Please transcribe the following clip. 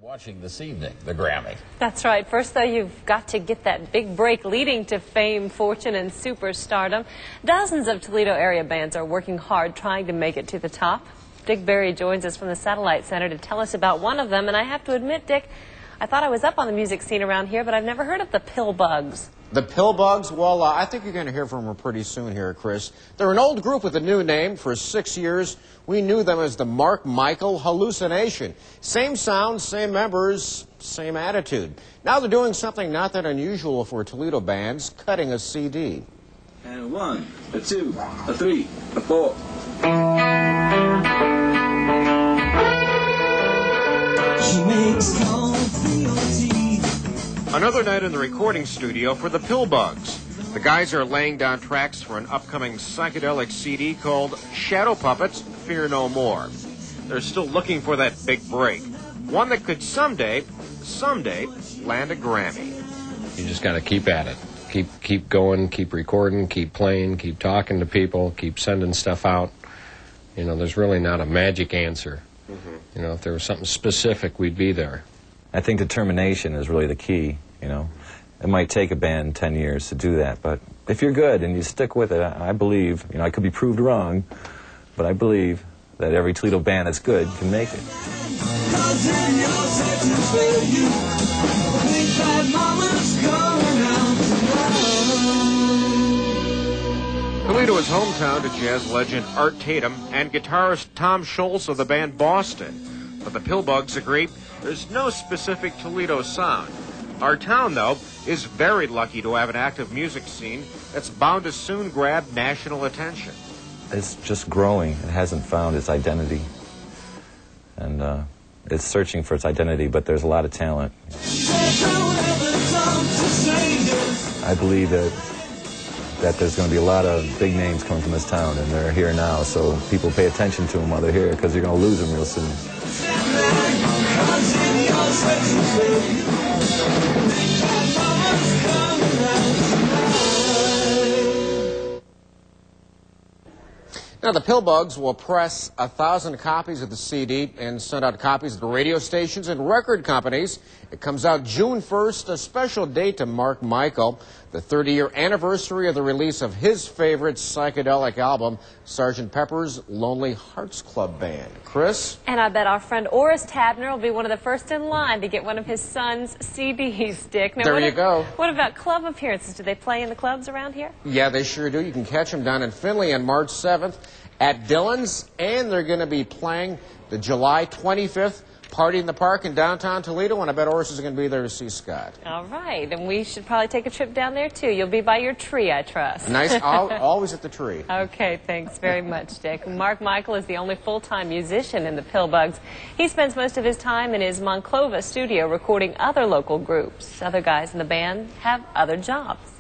Watching this evening, the Grammy. That's right. First, though, you've got to get that big break leading to fame, fortune, and superstardom. Dozens of Toledo area bands are working hard trying to make it to the top. Dick Berry joins us from the Satellite Center to tell us about one of them. And I have to admit, Dick, I thought I was up on the music scene around here, but I've never heard of the Pillbugs. The Pillbugs? Well, I think you're going to hear from them pretty soon here, Chris. They're an old group with a new name. For 6 years, we knew them as the Mark Michael Hallucination. Same sound, same members, same attitude. Now they're doing something not that unusual for Toledo bands, cutting a CD. And 1, a 2, a 3, a 4. She makes coffee or tea. Another night in the recording studio for the Pillbugs. The guys are laying down tracks for an upcoming psychedelic CD called Shadow Puppets, Fear No More. They're still looking for that big break. One that could someday land a Grammy. You just got to keep at it. Keep going, keep recording, keep playing, keep talking to people, keep sending stuff out. You know, there's really not a magic answer. You know, if there was something specific, we'd be there. I think determination is really the key, you know. It might take a band 10 years to do that, but if you're good and you stick with it, I believe, you know, I could be proved wrong, but I believe that every Toledo band that's good can make it. Toledo is hometown to jazz legend Art Tatum and guitarist Tom Scholz of the band Boston. But the Pillbugs agree there's no specific Toledo sound. Our town, though, is very lucky to have an active music scene that's bound to soon grab national attention. It's just growing. It hasn't found its identity. And it's searching for its identity, but there's a lot of talent. I believe that there's going to be a lot of big names coming from this town, and they're here now, so people pay attention to them while they're here, because you're going to lose them real soon. Now, the Pillbugs will press 1,000 copies of the CD and send out copies to radio stations and record companies. It comes out June 1st, a special date to Mark Michael, the 30-year anniversary of the release of his favorite psychedelic album, Sgt. Pepper's Lonely Hearts Club Band. Chris? And I bet our friend Oris Tabner will be one of the first in line to get one of his son's CDs, Dick. Now, there you go. What about club appearances? Do they play in the clubs around here? Yeah, they sure do. You can catch them down in Findlay on March 7th at Dillon's, and they're going to be playing the July 25th Party in the Park in downtown Toledo, and I bet Oris is going to be there to see Scott. All right, and we should probably take a trip down there, too. You'll be by your tree, I trust. Nice. Always at the tree. Okay, thanks very much, Dick. Mark Michael is the only full-time musician in the Pillbugs. He spends most of his time in his Monclova studio recording other local groups. Other guys in the band have other jobs.